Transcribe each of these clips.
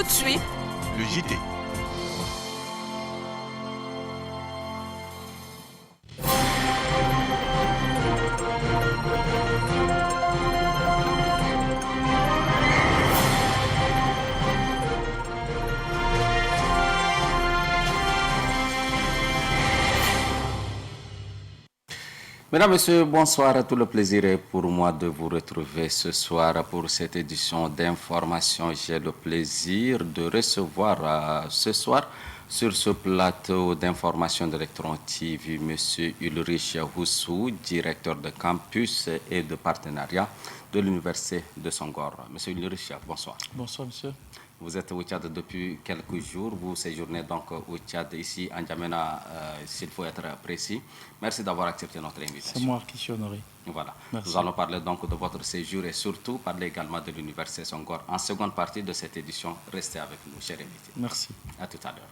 de suite, le JT. Mesdames, Messieurs, bonsoir. Tout le plaisir est pour moi de vous retrouver ce soir pour cette édition d'information. J'ai le plaisir de recevoir ce soir sur ce plateau d'information d'Electron TV M. Ulrich Houssou, directeur de campus et de partenariat de l'Université de Songor. Monsieur Ulrich, bonsoir. Bonsoir, monsieur. Vous êtes au Tchad depuis quelques jours. Vous séjournez donc au Tchad, ici, en N'Djamena, s'il faut être précis. Merci d'avoir accepté notre invitation. C'est moi qui suis honoré. Voilà. Merci. Nous allons parler donc de votre séjour et surtout parler également de l'Université Songor. En seconde partie de cette édition, restez avec nous, chers invités. Merci. À tout à l'heure.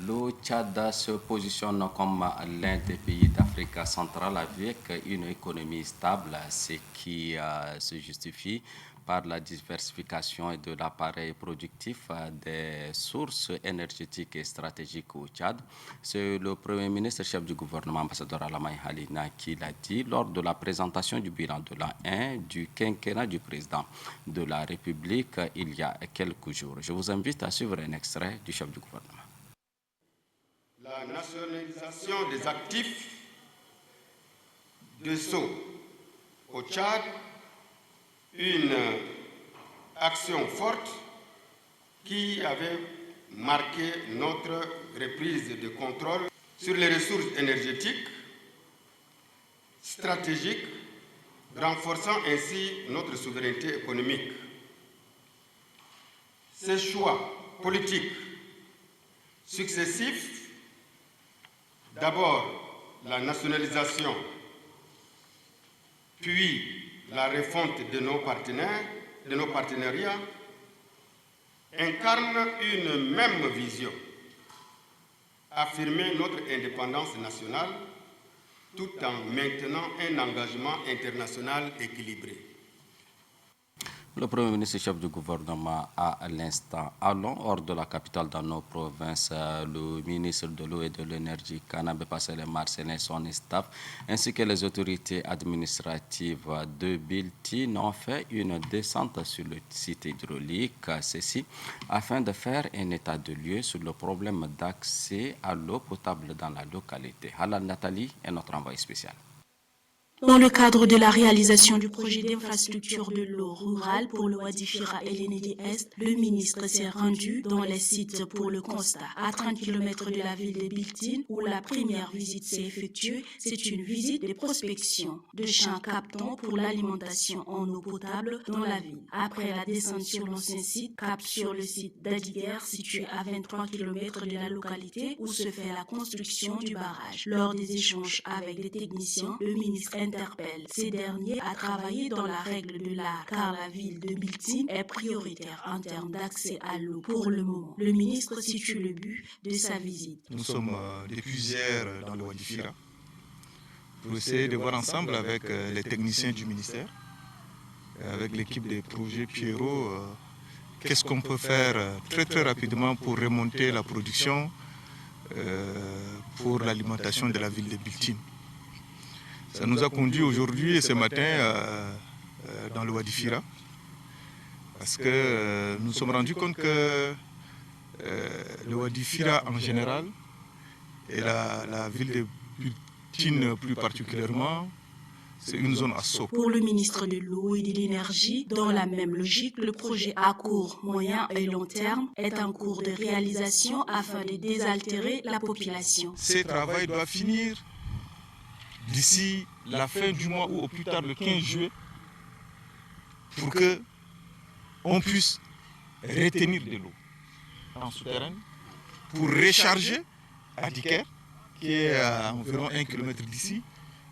Le Tchad se positionne comme l'un des pays d'Afrique centrale avec une économie stable, ce qui se justifie par la diversification de l'appareil productif des sources énergétiques et stratégiques au Tchad. C'est le Premier ministre, chef du gouvernement, ambassadeur Alamay Halina, qui l'a dit lors de la présentation du bilan de l'an 1 du quinquennat du président de la République il y a quelques jours. Je vous invite à suivre un extrait du chef du gouvernement. La nationalisation des actifs de Sceaux au Tchad, une action forte qui avait marqué notre reprise de contrôle sur les ressources énergétiques stratégiques, renforçant ainsi notre souveraineté économique. Ces choix politiques successifs, d'abord la nationalisation, puis la refonte de nos partenariats, incarnent une même vision, affirmer notre indépendance nationale tout en maintenant un engagement international équilibré. Le Premier ministre chef du gouvernement a à l'instant allons hors de la capitale dans nos provinces. Le ministre de l'eau et de l'énergie, Kanabé Passele Marcelin, son staff, ainsi que les autorités administratives de Biltine ont fait une descente sur le site hydraulique, ceci afin de faire un état de lieu sur le problème d'accès à l'eau potable dans la localité. Halal Nathalie est notre envoyé spécial. Dans le cadre de la réalisation du projet d'infrastructure de l'eau rurale pour le Wadi Fira et l'Enedi Est, le ministre s'est rendu dans les sites pour le constat. À 30 km de la ville de Biltine, où la première visite s'est effectuée, c'est une visite de prospection de champs captants pour l'alimentation en eau potable dans la ville. Après la descente sur l'ancien site, cap sur le site d'Adiguer, situé à 23 km de la localité où se fait la construction du barrage. Lors des échanges avec les techniciens, le ministre interpelle ces derniers à travailler dans la règle de l'art, car la ville de Biltine est prioritaire en termes d'accès à l'eau pour le moment. Le ministre situe le but de sa visite. Nous sommes depuis hier dans le Wadi Fira pour essayer de voir ensemble avec les techniciens du ministère, avec l'équipe des projets Pierrot, qu'est-ce qu'on peut faire très rapidement pour remonter la production pour l'alimentation de la ville de Biltine. Ça nous a conduit aujourd'hui et ce matin dans le Wadi Fira parce que nous nous sommes rendus compte que le Wadi Fira en général et la ville de Biltine plus particulièrement, c'est une zone à saut. Pour le ministre de l'eau et de l'énergie, dans la même logique, le projet à court, moyen et long terme est en cours de réalisation afin de désaltérer la population. Ce travail doit finir d'ici la fin du mois ou au plus tard le 15 juillet pour qu'on puisse retenir de l'eau en souterrain pour recharger à Diker, qui est à environ 1 km d'ici,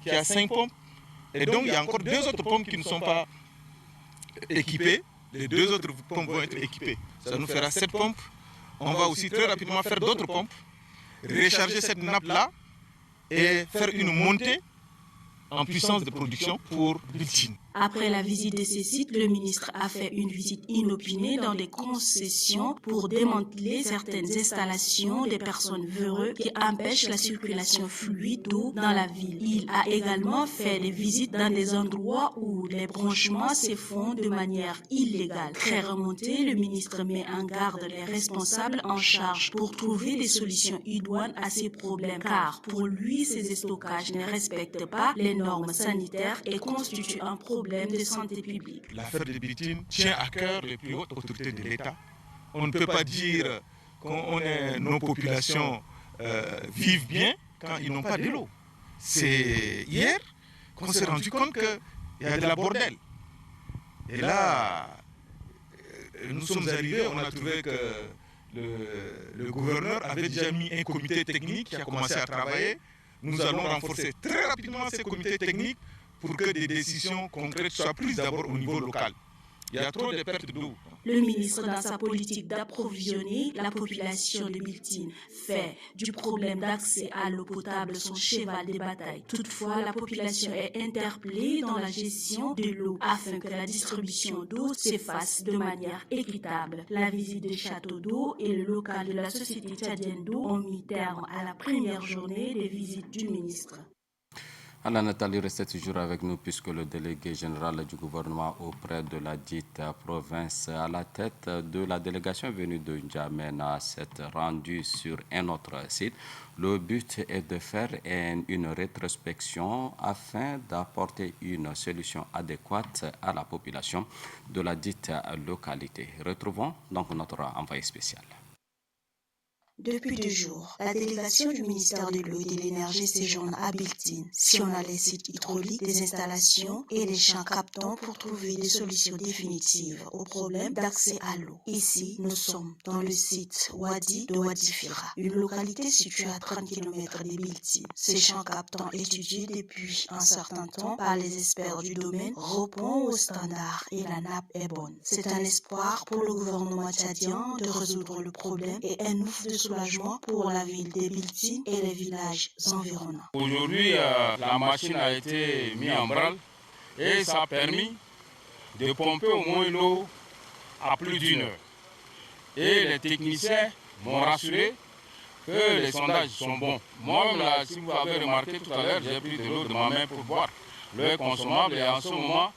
qui a 5 pompes. Et donc il y a encore 2 autres pompes qui ne sont pas équipées. Les 2 autres pompes vont être équipées. Ça nous fera 7 pompes. On va aussi très rapidement faire d'autres pompes, recharger cette nappe-là et faire une montée en puissance de production pour Biltine. Après la visite de ces sites, le ministre a fait une visite inopinée dans des concessions pour démanteler certaines installations des personnes véreuses qui empêchent la circulation fluide d'eau dans la ville. Il a également fait des visites dans des endroits où les branchements se font de manière illégale. Très remonté, le ministre met en garde les responsables en charge pour trouver des solutions idoines à ces problèmes, car pour lui, ces stockages ne respectent pas les normes sanitaires et constituent un problème de santé publique. L'affaire de Biltine tient à cœur les plus hautes autorités de l'État. On ne peut pas dire que nos populations vivent bien quand ils n'ont pas de l'eau. C'est hier qu'on s'est rendu compte qu'il y a de la bordel. Et là, nous sommes arrivés, on a trouvé que le gouverneur avait déjà mis un comité technique qui a commencé à travailler. Nous allons renforcer très rapidement ces comités techniques pour que des décisions concrètes soient prises d'abord au niveau local. Il y a trop de pertes d'eau. Le ministre, dans sa politique d'approvisionner la population de Biltine, fait du problème d'accès à l'eau potable son cheval de bataille. Toutefois, la population est interpellée dans la gestion de l'eau afin que la distribution d'eau se fasse de manière équitable. La visite des châteaux d'eau et le local de la Société tchadienne d'eau ont mis terme à la première journée des visites du ministre. Alain Nathalie, restez toujours avec nous puisque le délégué général du gouvernement auprès de la dite province à la tête de la délégation venue de N'Djamena s'est rendu sur un autre site. Le but est de faire une rétrospection afin d'apporter une solution adéquate à la population de la dite localité. Retrouvons donc notre envoyé spécial. Depuis 2 jours, la délégation du ministère de l'eau et de l'énergie séjourne à Biltine, sillonnant les sites hydrauliques, des installations et les champs captants pour trouver des solutions définitives aux problèmes d'accès à l'eau. Ici, nous sommes dans le site Wadi de Wadifira, une localité située à 30 km de Biltine. Ces champs captants étudiés depuis un certain temps par les experts du domaine répondent aux standards et la nappe est bonne. C'est un espoir pour le gouvernement tchadien de résoudre le problème et un ouf de soulagement pour la ville de Biltine et les villages environnants. Aujourd'hui, la machine a été mise en branle et ça a permis de pomper au moins l'eau à plus d'1 heure. Et les techniciens m'ont rassuré que les sondages sont bons. Moi, là, si vous avez remarqué tout à l'heure, j'ai pris de l'eau de ma main pour boire. L'eau est consommable et en ce moment,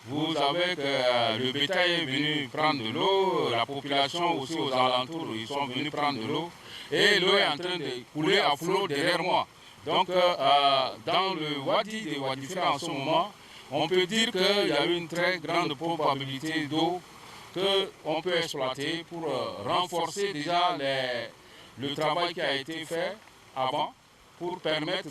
vous savez que le bétail est venu prendre de l'eau, la population aussi aux alentours, ils sont venus prendre de l'eau. Et l'eau est en train de couler à flot derrière moi. Donc, dans le Wadi de Wadifira en ce moment, on peut dire qu'il y a une très grande probabilité d'eau qu'on peut exploiter pour renforcer déjà le travail qui a été fait avant pour permettre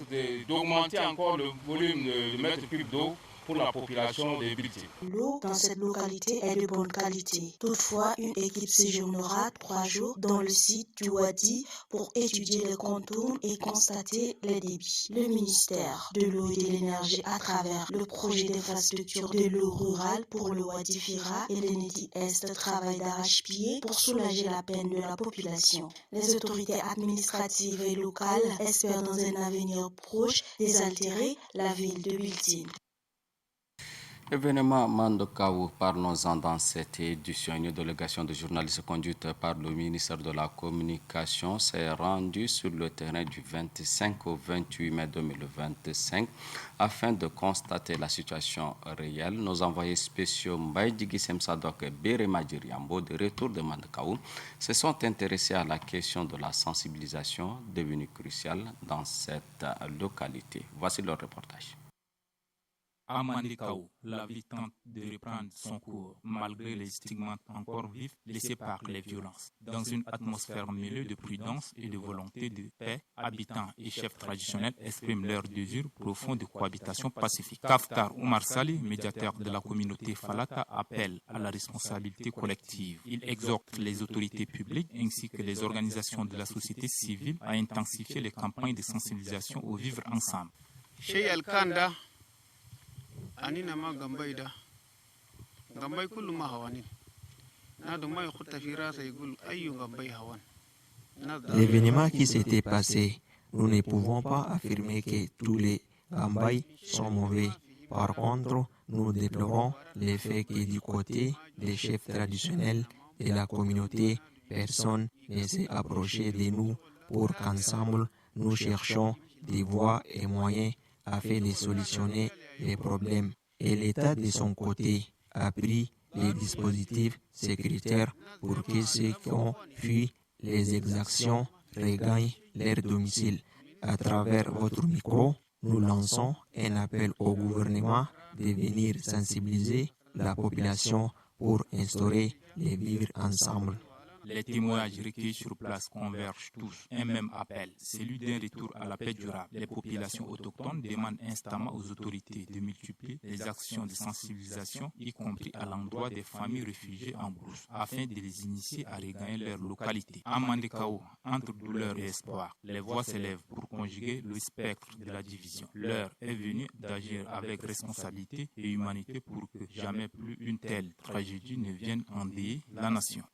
d'augmenter encore le volume de mètres cubes d'eau pour la population de Biltine. L'eau dans cette localité est de bonne qualité. Toutefois, une équipe séjournera 3 jours dans le site du Wadi pour étudier les contours et constater les débits. Le ministère de l'eau et de l'énergie, à travers le projet d'infrastructure de l'eau rurale pour le Wadi Fira et l'Enedi Est, travaille d'arrache-pied pour soulager la peine de la population. Les autorités administratives et locales espèrent dans un avenir proche désaltérer la ville de Biltine. Événement Mandokaou, parlons-en dans cette édition. Une délégation de journalistes conduite par le ministère de la Communication s'est rendue sur le terrain du 25 au 28 mai 2025 afin de constater la situation réelle. Nos envoyés spéciaux Mbaye Semsadok et Berema Djiriambo, de retour de Mandokaou, se sont intéressés à la question de la sensibilisation devenue cruciale dans cette localité. Voici leur reportage. À Mandikao, la vie tente de reprendre son cours malgré les stigmates encore vifs laissés par les violences. Dans une atmosphère mêlée de prudence et de volonté de paix, habitants et chefs traditionnels expriment leur désir profond de cohabitation pacifique. Kaftar Oumar Sali, médiateur de la communauté Falata, appelle à la responsabilité collective. Il exhorte les autorités publiques ainsi que les organisations de la société civile à intensifier les campagnes de sensibilisation au vivre ensemble. Anina ma gambay da gambay kullu ma hawanin na do may khutta fi rasa yqul ayu gambay hawan. L'événement qui s'était passé, nous ne pouvons pas affirmer que tous les gambay sont mauvais. Par contre, nous déplorons le fait que du côté des chefs traditionnels de la communauté, personne ne s'est approché de nous pour qu'ensemble nous cherchions des voies et moyens afin de solutionner les problèmes. Et l'État de son côté a pris les dispositifs sécuritaires pour que ceux qui ont fui les exactions regagnent leur domicile. À travers votre micro, nous lançons un appel au gouvernement de venir sensibiliser la population pour instaurer les vivre ensemble. Les témoignages recueillis sur place convergent tous. Un même appel, celui d'un retour à la paix durable. Les populations autochtones demandent instamment aux autorités de multiplier les actions de sensibilisation, y compris à l'endroit des familles réfugiées en brousse, afin de les initier à regagner leur localité. À Mandekao, entre douleur et espoir, les voix s'élèvent pour conjuguer le spectre de la division. L'heure est venue d'agir avec responsabilité et humanité pour que jamais plus une telle tragédie ne vienne endeuiller la nation.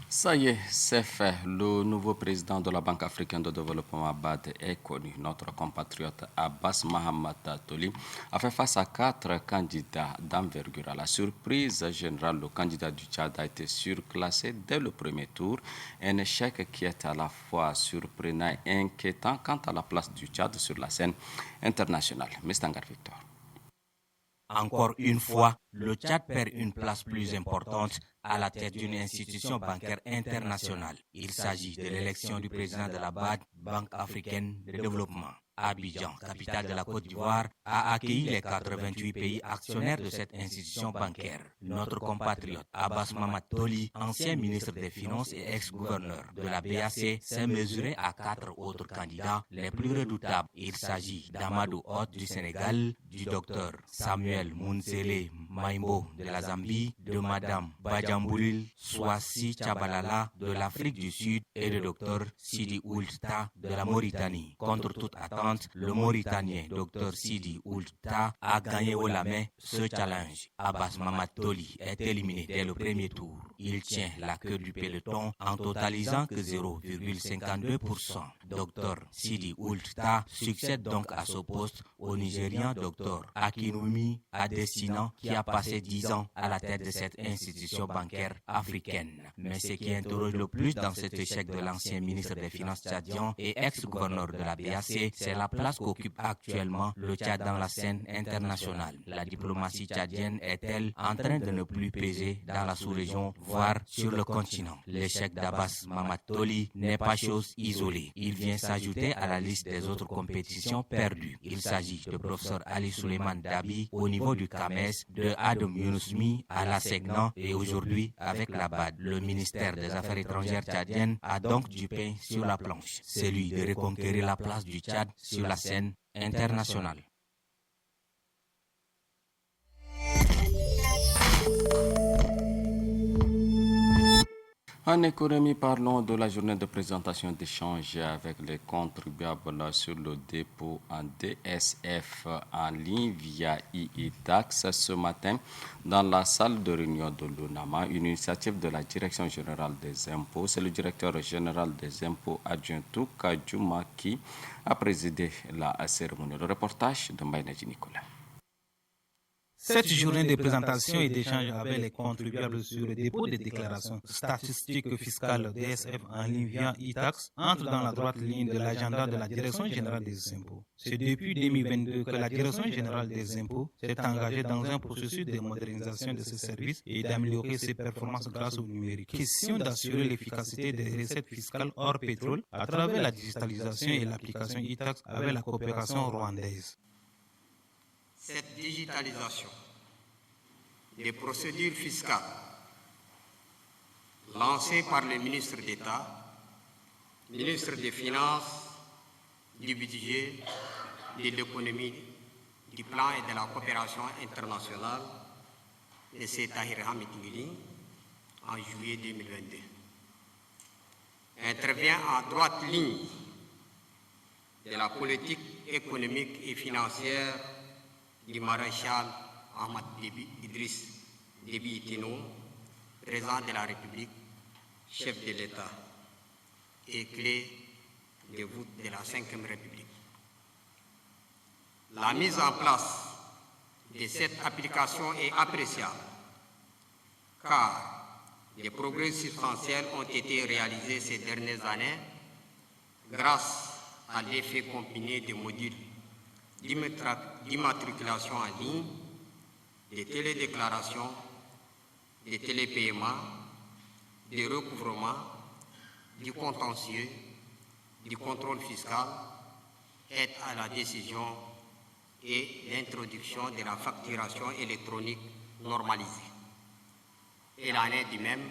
Ça y est, c'est fait. Le nouveau président de la Banque africaine de développement BAD est connu. Notre compatriote Abbas Mohamed Toli a fait face à 4 candidats d'envergure. À la surprise générale, le candidat du Tchad a été surclassé dès le premier tour. Un échec qui est à la fois surprenant et inquiétant quant à la place du Tchad sur la scène internationale. Mestangar Victor. Encore une fois, le Tchad perd une place plus importante à la tête d'une institution bancaire internationale. Il s'agit de l'élection du président de la BAD, Banque africaine de développement. Abidjan, capitale de la Côte d'Ivoire, a accueilli les 88 pays actionnaires de cette institution bancaire. Notre compatriote Abbas Mohamed Toli, ancien ministre des Finances et ex-gouverneur de la BAC, s'est mesuré à 4 autres candidats les plus redoutables. Il s'agit d'Amadou Hott du Sénégal, du docteur Samuel Munsele Maimbo de la Zambie, de Madame Badiamboulil Swassi Tchabalala de l'Afrique du Sud et de docteur Sidi Ould-Ta de la Mauritanie. Contre toute attente, le Mauritanien Dr Sidi Ould-Ta a gagné haut la main ce challenge. Abbas Mohamed Toli est éliminé dès le premier tour. Il tient la queue du peloton en totalisant que 0,52%. Dr Sidi Ould-Ta succède donc à ce poste au Nigérian Dr Akinwumi Adesina qui a passé 10 ans à la tête de cette institution bancaire africaine. Mais ce qui interroge le plus dans cet échec de l'ancien ministre des Finances tchadien et ex-gouverneur de la BAC, c'est la place qu'occupe actuellement le Tchad dans la scène internationale. La diplomatie tchadienne est-elle en train de ne plus peser dans la sous-région, voire sur le continent? L'échec d'Abbas Mohamed Toli n'est pas chose isolée. Il vient s'ajouter à la liste des autres compétitions perdues. Il s'agit de professeur Ali Suleiman Dabi au niveau du CAMES, de Adam Younusmi à la SEGNAN et aujourd'hui avec la BAD. Le ministère des Affaires étrangères tchadienne a donc du pain sur la planche, celui de reconquérir la place du Tchad sur la scène internationale. En économie, parlons de la journée de présentation d'échanges avec les contribuables sur le dépôt en DSF en ligne via e-tax ce matin dans la salle de réunion de l'UNAMA, une initiative de la Direction générale des impôts. C'est le directeur général des impôts adjoint Touka Djouma qui a présidé la cérémonie. Le reportage de Mbaïnaji Nicolas. Cette journée de présentation et d'échange avec les contribuables sur le dépôt des déclarations statistiques fiscales DSF en ligne via e-tax entre dans la droite ligne de l'agenda de la Direction générale des impôts. C'est depuis 2022 que la Direction générale des impôts s'est engagée dans un processus de modernisation de ce service et d'améliorer ses performances grâce au numérique. Question d'assurer l'efficacité des recettes fiscales hors pétrole à travers la digitalisation et l'application e-tax avec la coopération rwandaise. Cette digitalisation des procédures fiscales lancée par le ministre d'État, ministre des Finances, du Budget, de l'économie, du plan et de la coopération internationale, M. Tahir Hamid Ngili, en juillet 2022, intervient en droite ligne de la politique économique et financière du maréchal Ahmad Idriss Déby Itno, président de la République, chef de l'État et clé de voûte de la Ve République. La mise en place de cette application est appréciable, car des progrès substantiels ont été réalisés ces dernières années grâce à l'effet combiné des modules d'immatriculation en ligne, des télédéclarations, des télépaiements, des recouvrements, du contentieux, du contrôle fiscal, aide à la décision et l'introduction de la facturation électronique normalisée. Et il en est de même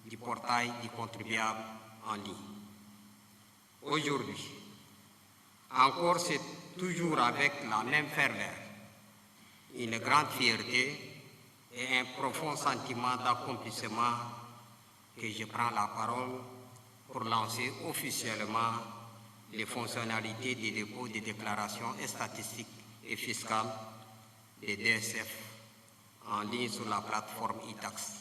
du portail du contribuable en ligne. Aujourd'hui, encore c'est toujours avec la même ferveur, une grande fierté et un profond sentiment d'accomplissement que je prends la parole pour lancer officiellement les fonctionnalités des dépôts de déclarations statistiques et fiscales des DSF en ligne sur la plateforme e-tax.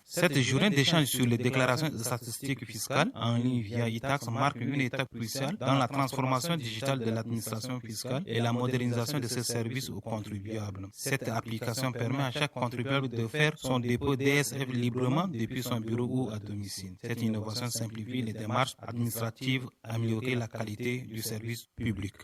Cette journée d'échange sur les déclarations statistiques fiscales en ligne via e-tax marque une étape cruciale dans la transformation digitale de l'administration fiscale et la modernisation de ses services aux contribuables. Cette application permet à chaque contribuable de faire son dépôt DSF librement depuis son bureau ou à domicile. Cette innovation simplifie les démarches administratives, améliore la qualité du service public.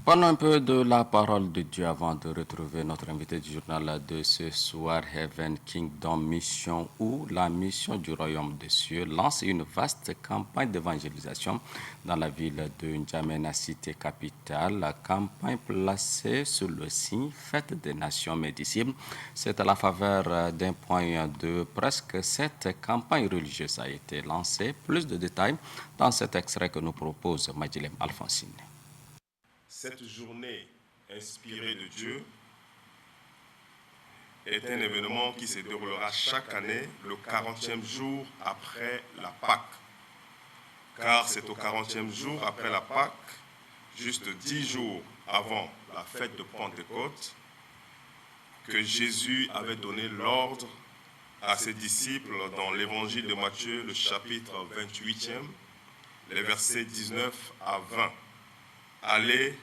Parlons un peu de la parole de Dieu avant de retrouver notre invité du journal de ce soir, Heaven Kingdom Mission, où la mission du royaume des cieux lance une vaste campagne d'évangélisation dans la ville de N'Djamena, cité capitale. La campagne placée sous le signe Fête des Nations, mes disciples. C'est à la faveur d'un point de presque cette campagne religieuse a été lancée. Plus de détails dans cet extrait que nous propose Madjilem Alphonsine. Cette journée inspirée de Dieu est un événement qui se déroulera chaque année le 40e jour après la Pâque. Car c'est au 40e jour après la Pâque, juste 10 jours avant la fête de Pentecôte, que Jésus avait donné l'ordre à ses disciples dans l'évangile de Matthieu, le chapitre 28e, les versets 19 à 20. Allez,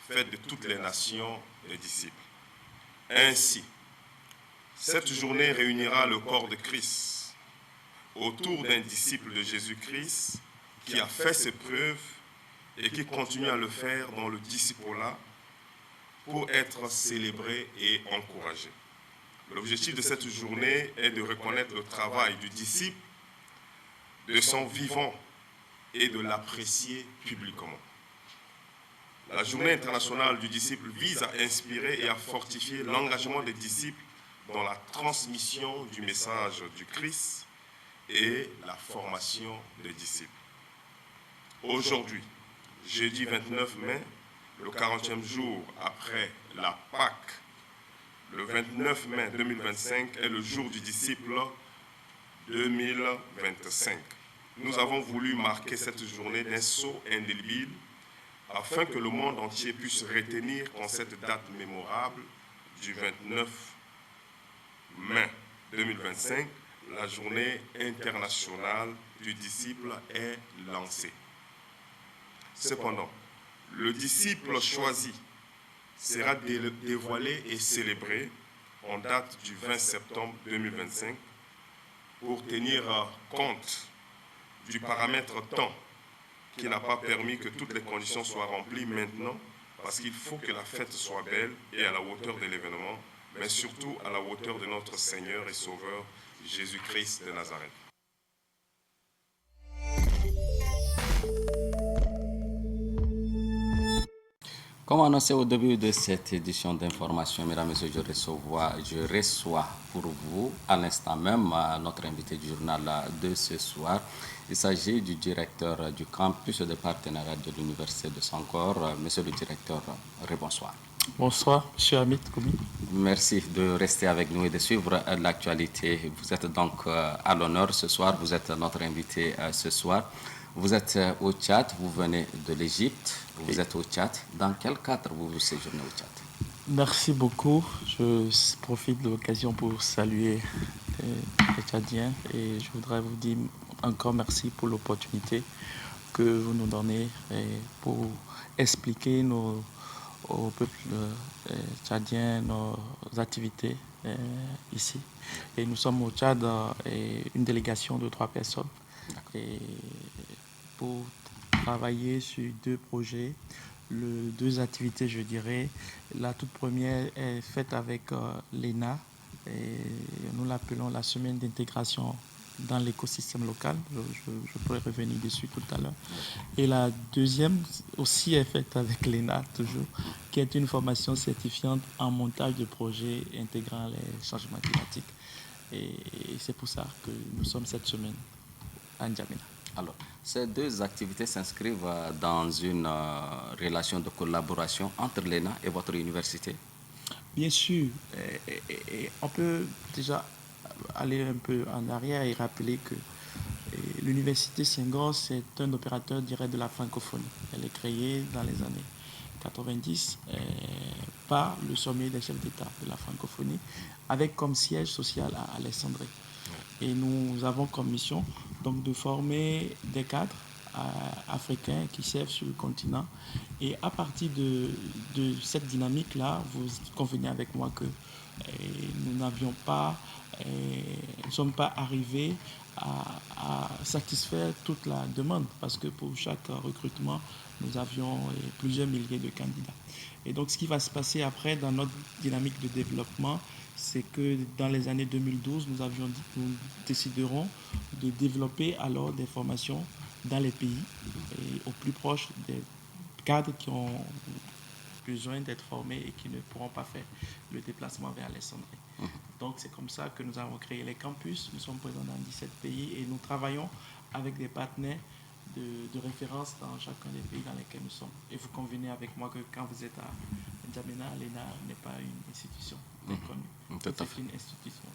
faites de toutes les nations des disciples. Ainsi, cette journée réunira le corps de Christ autour d'un disciple de Jésus-Christ qui a fait ses preuves et qui continue à le faire dans le discipulat pour être célébré et encouragé. L'objectif de cette journée est de reconnaître le travail du disciple, de son vivant et de l'apprécier publiquement. La journée internationale du disciple vise à inspirer et à fortifier l'engagement des disciples dans la transmission du message du Christ et la formation des disciples. Aujourd'hui, jeudi 29 mai, le 40e jour après la Pâque, le 29 mai 2025 est le jour du disciple 2025. Nous avons voulu marquer cette journée d'un sceau indélébile afin que le monde entier puisse retenir qu'en cette date mémorable du 29 mai 2025, la journée internationale du disciple est lancée. Cependant, le disciple choisi sera dévoilé et célébré en date du 20 septembre 2025 pour tenir compte du paramètre temps qui n'a pas permis que toutes les conditions soient remplies maintenant, parce qu'il faut que la fête soit belle et à la hauteur de l'événement, mais surtout à la hauteur de notre Seigneur et Sauveur Jésus-Christ de Nazareth. Comme annoncé au début de cette édition d'information, mesdames et messieurs, je reçois pour vous, à l'instant même, notre invité du journal de ce soir. Il s'agit du directeur du campus de partenariat de l'Université de Sankor. Monsieur le directeur, bonsoir. Bonsoir, monsieur Hamid Koubi. Merci de rester avec nous et de suivre l'actualité. Vous êtes donc à l'honneur ce soir, vous êtes notre invité ce soir. Vous êtes au Tchad, vous venez de l'Égypte, vous êtes au Tchad. Dans quel cadre vous séjournez au Tchad? Merci beaucoup. Je profite de l'occasion pour saluer des Tchadiens et je voudrais vous dire encore merci pour l'opportunité que vous nous donnez pour expliquer au peuple tchadien nos activités ici. Et nous sommes au Tchad une délégation de 3 personnes et pour travailler sur 2 projets, 2 activités je dirais. La toute première est faite avec l'ENA et nous l'appelons la semaine d'intégration dans l'écosystème local. Je pourrais revenir dessus tout à l'heure. Et la deuxième aussi est faite avec l'ENA, toujours, qui est une formation certifiante en montage de projets intégrant les changements climatiques. Et c'est pour ça que nous sommes cette semaine à N'Djamena. Alors, ces 2 activités s'inscrivent dans une relation de collaboration entre l'ENA et votre université? Bien sûr. Et on peut déjà aller un peu en arrière et rappeler que l'université Senghor, c'est un opérateur direct de la francophonie. Elle est créée dans les années 90 par le sommet des chefs d'État de la francophonie, avec comme siège social à Alexandrie. Et nous avons comme mission donc de former des cadres africains qui servent sur le continent. Et à partir de cette dynamique-là, vous convenez avec moi que nous n'avions pas, nous ne sommes pas arrivés à satisfaire toute la demande parce que pour chaque recrutement, nous avions plusieurs milliers de candidats. Et donc ce qui va se passer après dans notre dynamique de développement, c'est que dans les années 2012, nous déciderons de développer alors des formations dans les pays et au plus proche des cadres qui ont besoin d'être formés et qui ne pourront pas faire le déplacement vers Alexandrie. Donc c'est comme ça que nous avons créé les campus. Nous sommes présents dans 17 pays et nous travaillons avec des partenaires de référence dans chacun des pays dans lesquels nous sommes. Et vous convenez avec moi que quand vous êtes à N'Djamena, l'ENA n'est pas une institution inconnue. C'est une institution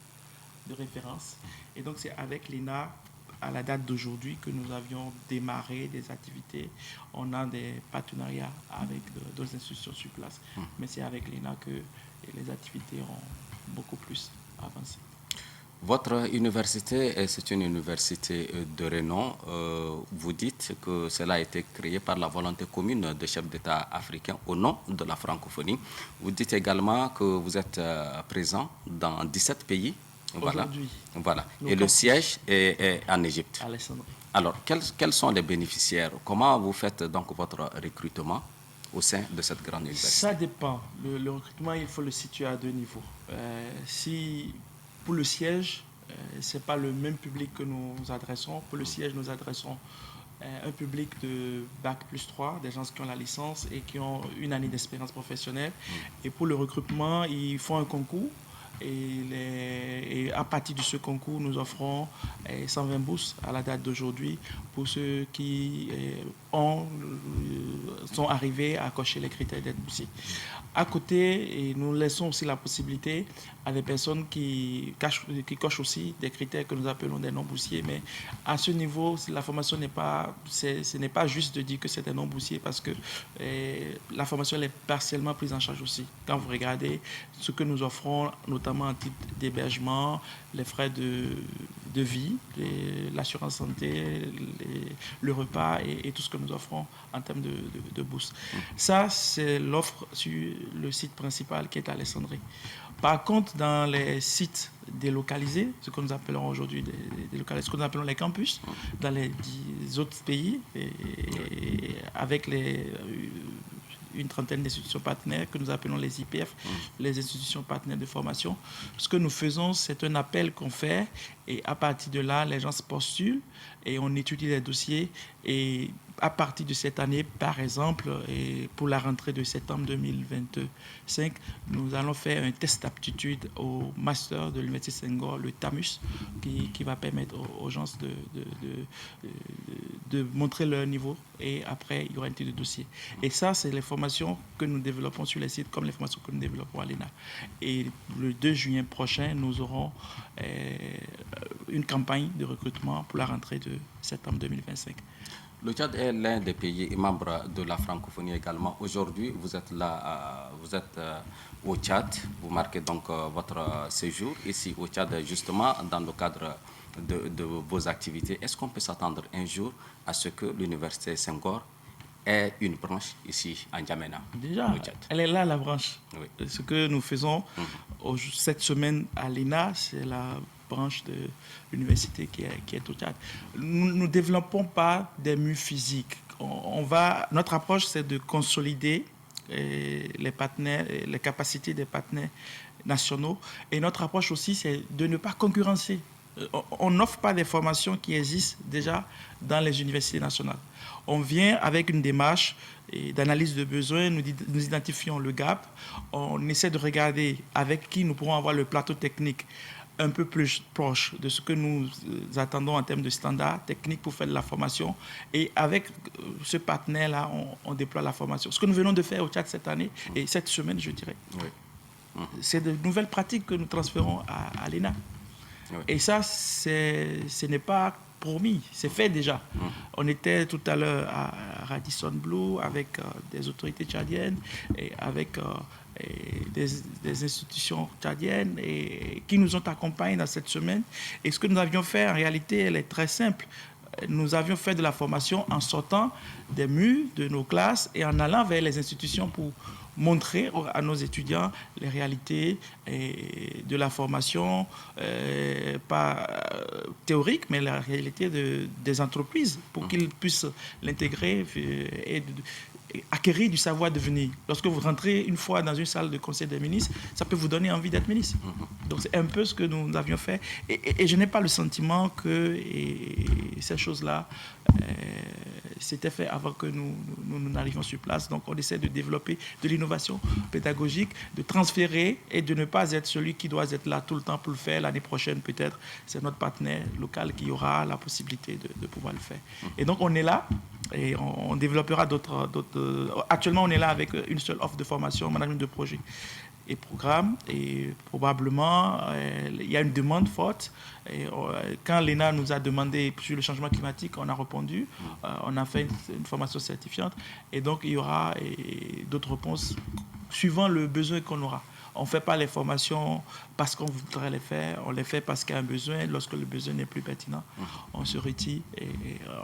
de référence. Et donc c'est avec l'ENA, à la date d'aujourd'hui, que nous avions démarré des activités. On a des partenariats avec d'autres institutions sur place. Mais c'est avec l'ENA que les activités ont beaucoup plus avancé. Votre université, c'est une université de renom. Vous dites que cela a été créé par la volonté commune des chefs d'État africains au nom de la francophonie. Vous dites également que vous êtes présent dans 17 pays. Voilà. Et le siège est en Égypte. Alors, quels sont les bénéficiaires? Comment vous faites donc votre recrutement au sein de cette grande université? Ça dépend. Le recrutement, il faut le situer à 2 niveaux. Pour le siège, ce n'est pas le même public que nous adressons. Pour le siège, nous adressons un public de Bac plus 3, des gens qui ont la licence et qui ont une année d'expérience professionnelle. Et pour le recrutement, ils font un concours. Et à partir de ce concours, nous offrons 120 bourses à la date d'aujourd'hui pour ceux qui sont arrivés à cocher les critères d'être boursiers. À côté, nous laissons aussi la possibilité à des personnes qui cochent aussi des critères que nous appelons des non-boursiers. Mais à ce niveau, la formation ce n'est pas juste de dire que c'est un non-boursier parce que la formation elle est partiellement prise en charge aussi. Quand vous regardez ce que nous offrons, notamment en type d'hébergement, les frais de vie, l'assurance santé, le repas et tout ce que nous offrons en termes de bourse. Ça, c'est l'offre sur le site principal qui est à Alexandrie. Par contre, dans les sites délocalisés, ce que nous appelons aujourd'hui ce que nous appelons les campus, dans les 10 autres pays, avec une trentaine d'institutions partenaires que nous appelons les IPF, les institutions partenaires de formation. Ce que nous faisons, c'est un appel qu'on fait et à partir de là, les gens se postulent et on étudie les dossiers et à partir de cette année, par exemple, et pour la rentrée de septembre 2025, nous allons faire un test d'aptitude au master de l'Université Senghor, le TAMUS, qui va permettre aux gens de montrer leur niveau et après, il y aura une étude de dossier. Et ça, c'est les formations que nous développons sur les sites comme les formations que nous développons à l'ENA. Et le 2 juin prochain, nous aurons une campagne de recrutement pour la rentrée de septembre 2025. Le Tchad est l'un des pays membres de la francophonie également. Aujourd'hui, vous êtes là, au Tchad. Vous marquez donc votre séjour ici au Tchad, justement, dans le cadre de vos activités. Est-ce qu'on peut s'attendre un jour à ce que l'Université Senghor ait une branche ici en N'Djamena? Déjà, elle est là, la branche. Oui. Ce que nous faisons cette semaine à l'ENA, c'est la branche de l'université qui est au Tchad. Nous ne développons pas des murs physiques. Notre approche, c'est de consolider les partenaires, les capacités des partenaires nationaux. Et notre approche aussi, c'est de ne pas concurrencer. On n'offre pas des formations qui existent déjà dans les universités nationales. On vient avec une démarche d'analyse de besoins, nous identifions le gap, on essaie de regarder avec qui nous pourrons avoir le plateau technique un peu plus proche de ce que nous attendons en termes de standards techniques pour faire de la formation. Et avec ce partenaire-là, on déploie la formation. Ce que nous venons de faire au Tchad cette année, et cette semaine, je dirais, c'est de nouvelles pratiques que nous transférons à l'ENA. Oui. Et ça, ce n'est pas promis, c'est fait déjà. On était tout à l'heure à Radisson Blu avec des autorités tchadiennes et avec des institutions tchadiennes qui nous ont accompagnés dans cette semaine. Et ce que nous avions fait, en réalité, elle est très simple. Nous avions fait de la formation en sortant des murs de nos classes et en allant vers les institutions pour montrer à nos étudiants les réalités de la formation, pas théorique, mais la réalité des entreprises, pour qu'ils puissent l'intégrer et acquérir du savoir devenir. Lorsque vous rentrez une fois dans une salle de conseil des ministres, ça peut vous donner envie d'être ministre. Donc c'est un peu ce que nous avions fait. Et je n'ai pas le sentiment que ces choses-là c'était fait avant que nous n'arrivions sur place. Donc on essaie de développer de l'innovation pédagogique, de transférer et de ne pas être celui qui doit être là tout le temps pour le faire. L'année prochaine, peut-être, c'est notre partenaire local qui aura la possibilité de pouvoir le faire. Et donc on est là. Et on développera d'autres. Actuellement, on est là avec une seule offre de formation, management de projet et programme. Et probablement, il y a une demande forte. Et quand l'ENA nous a demandé sur le changement climatique, on a répondu. On a fait une formation certifiante. Et donc, il y aura d'autres réponses suivant le besoin qu'on aura. On ne fait pas les formations parce qu'on voudrait les faire, on les fait parce qu'il y a un besoin. Lorsque le besoin n'est plus pertinent, on se retire et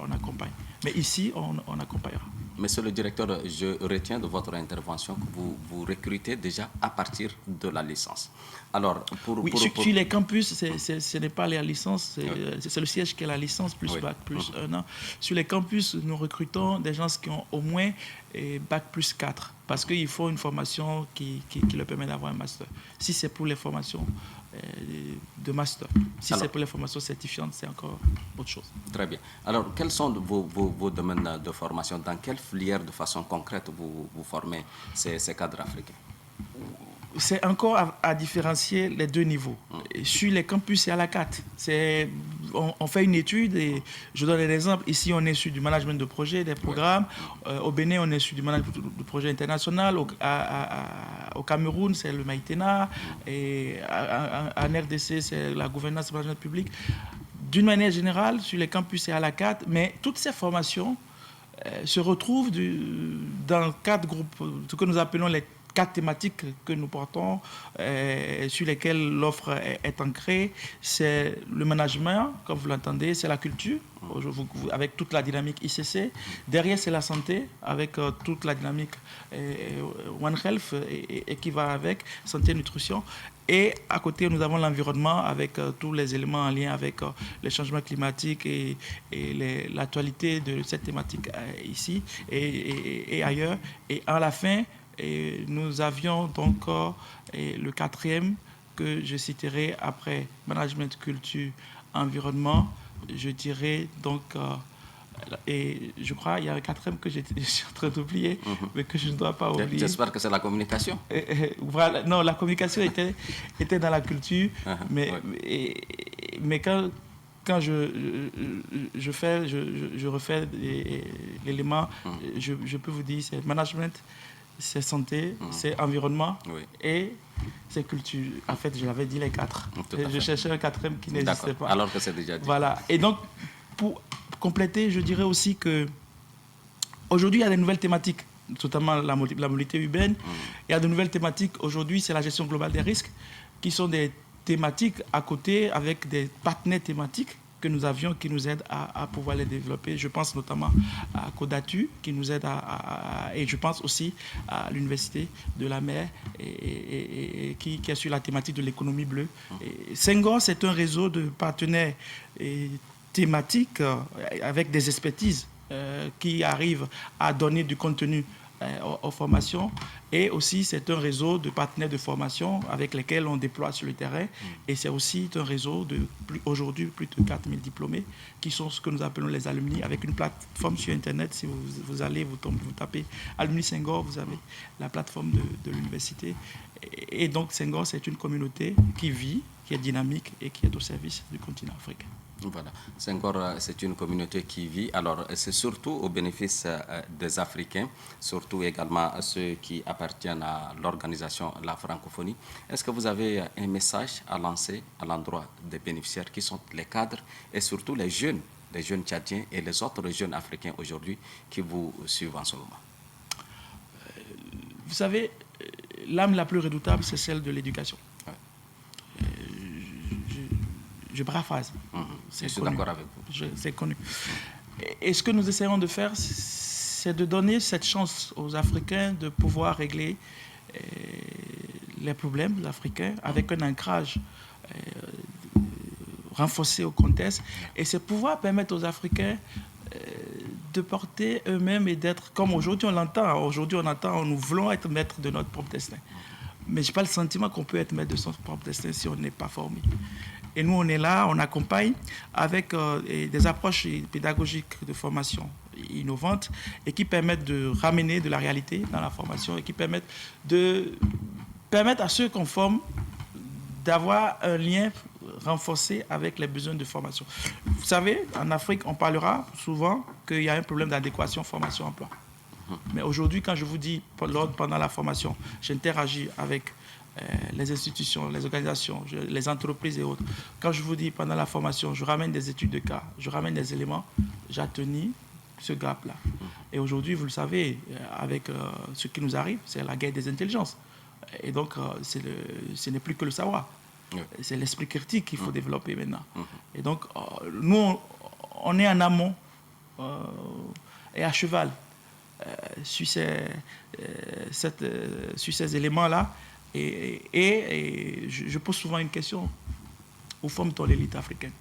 on accompagne. Mais ici, on accompagnera. Monsieur le directeur, je retiens de votre intervention que vous recrutez déjà à partir de la licence. Alors, sur les campus, ce n'est pas la licence, c'est le siège qui est la licence plus bac plus 1 an. Sur les campus, nous recrutons des gens qui ont au moins bac plus 4 parce qu'il faut une formation qui leur permet d'avoir un master. Si c'est pour les formations de master, si c'est pour les formations certifiantes, c'est encore autre chose. Très bien. Alors, quels sont vos domaines de formation? Dans quelle filière de façon concrète vous formez ces cadres africains? C'est encore à différencier les deux niveaux. Sur les campus, c'est à la carte. On fait une étude et je donne un exemple. Ici, on est sur du management de projet, des programmes. Au Bénin, on est sur du management de projet international. Au Cameroun, c'est le Maïtena. Et en RDC, c'est la gouvernance et le management public. D'une manière générale, sur les campus, c'est à la carte. Mais toutes ces formations se retrouvent dans 4 groupes, ce que nous appelons les 4 thématiques que nous portons, sur lesquelles l'offre est ancrée. C'est le management, comme vous l'entendez, c'est la culture, avec toute la dynamique ICC. Derrière, c'est la santé, avec toute la dynamique One Health et qui va avec, santé et nutrition. Et à côté, nous avons l'environnement avec tous les éléments en lien avec les changements climatiques et l'actualité de cette thématique ici et ailleurs. Et à la fin, nous avions donc le 4e que je citerai après management, culture, environnement. Je dirais donc, et je crois qu'il y a un 4e que je suis en train d'oublier, mais que je ne dois pas oublier. J'espère que c'est la communication. Voilà, non, la communication était dans la culture, mais quand je refais l'élément, je peux vous dire, c'est management, c'est santé, c'est environnement et c'est culture. En fait, je l'avais dit les 4. Je cherchais un 4e qui n'existait pas. Alors que c'est déjà dit. Voilà. Et donc, pour compléter, je dirais aussi que Aujourd'hui, il y a des nouvelles thématiques, notamment la mobilité urbaine. Il y a de nouvelles thématiques. Aujourd'hui, c'est la gestion globale des risques, qui sont des thématiques à côté avec des partenaires thématiques que nous avions, qui nous aident à pouvoir les développer. Je pense notamment à Kodatu, qui nous aide et je pense aussi à l'Université de la Mer, et qui est sur la thématique de l'économie bleue. Senghor, c'est un réseau de partenaires thématiques avec des expertises qui arrivent à donner du contenu aux formations, et aussi c'est un réseau de partenaires de formation avec lesquels on déploie sur le terrain, et c'est aussi un réseau de aujourd'hui plus de 4000 diplômés qui sont ce que nous appelons les alumni, avec une plateforme sur internet. Si vous allez, vous tapez Alumni Senghor, vous avez la plateforme de l'université, et donc Senghor, c'est une communauté qui vit, qui est dynamique et qui est au service du continent africain. Voilà, Senghor, c'est une communauté qui vit. Alors, c'est surtout au bénéfice des Africains, surtout également ceux qui appartiennent à l'organisation La Francophonie. Est-ce que vous avez un message à lancer à l'endroit des bénéficiaires qui sont les cadres et surtout les jeunes tchadiens et les autres jeunes africains aujourd'hui qui vous suivent en ce moment? Vous savez, l'âme la plus redoutable, c'est celle de l'éducation. Je paraphrase. Je suis d'accord avec vous. C'est connu. Et ce que nous essayons de faire, c'est de donner cette chance aux Africains de pouvoir régler les problèmes africains avec un ancrage renforcé au contexte. Et c'est pouvoir permettre aux Africains de porter eux-mêmes et d'être, comme aujourd'hui on l'entend. Aujourd'hui on entend, nous voulons être maîtres de notre propre destin. Mais je n'ai pas le sentiment qu'on peut être maître de son propre destin si on n'est pas formé. Et nous, on est là, on accompagne avec des approches pédagogiques de formation innovantes et qui permettent de ramener de la réalité dans la formation et qui permettent à ceux qu'on forme d'avoir un lien renforcé avec les besoins de formation. Vous savez, en Afrique, on parlera souvent qu'il y a un problème d'adéquation formation-emploi. Mais aujourd'hui, quand je vous dis, pendant la formation, j'interagis avec les institutions, les organisations, les entreprises et autres. Quand je vous dis pendant la formation, je ramène des études de cas, je ramène des éléments, j'atténue ce gap-là. Et aujourd'hui, vous le savez, avec ce qui nous arrive, c'est la guerre des intelligences. Et donc, ce n'est plus que le savoir. C'est l'esprit critique qu'il faut développer maintenant. Et donc, nous, on est en amont et à cheval sur ces éléments-là. Et je pose souvent une question. Où forme-t-on l'élite africaine?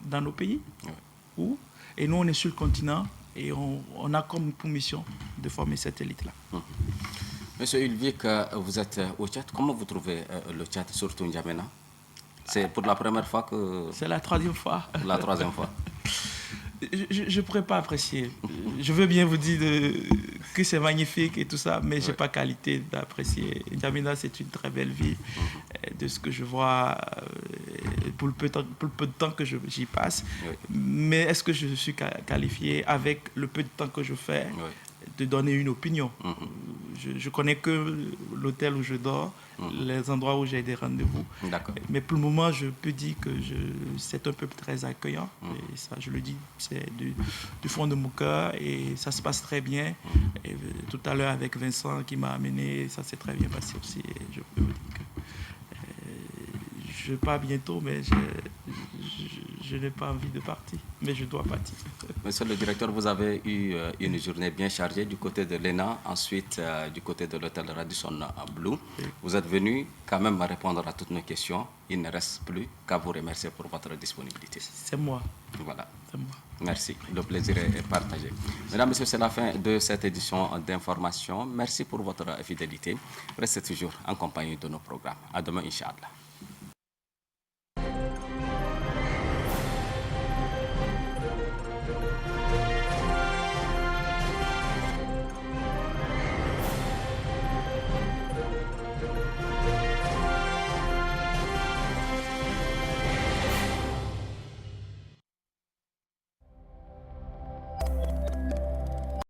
Dans nos pays? Où? Et nous, on est sur le continent et on a comme pour mission de former cette élite-là. Monsieur Ulvik, vous êtes au Tchad. Comment vous trouvez le Tchad, surtout N'Djamena? C'est pour la première fois que... C'est la troisième fois. La troisième fois. Je ne pourrais pas apprécier. Je veux bien vous dire que c'est magnifique et tout ça, mais je n'ai pas qualité d'apprécier. N'Djamena, c'est une très belle ville. De ce que je vois pour le peu de temps que j'y passe. Mais est-ce que je suis qualifié, avec le peu de temps que je fais, de donner une opinion? Je connais que l'hôtel où je dors, les endroits où j'ai des rendez-vous. Mais pour le moment, je peux dire que c'est un peuple très accueillant. Et ça, je le dis, c'est du fond de mon cœur et ça se passe très bien. Et tout à l'heure, avec Vincent qui m'a amené, ça s'est très bien passé aussi. Et je peux vous dire que je pars bientôt, mais je n'ai pas envie de partir, mais je dois partir. Monsieur le directeur, vous avez eu une journée bien chargée du côté de l'ENA, ensuite du côté de l'hôtel Radisson Blu. Vous êtes venu quand même à répondre à toutes nos questions. Il ne reste plus qu'à vous remercier pour votre disponibilité. C'est moi. Voilà. C'est moi. Merci. Le plaisir est partagé. Mesdames, Messieurs, c'est la fin de cette édition d'information. Merci pour votre fidélité. Restez toujours en compagnie de nos programmes. À demain, Inch'Allah.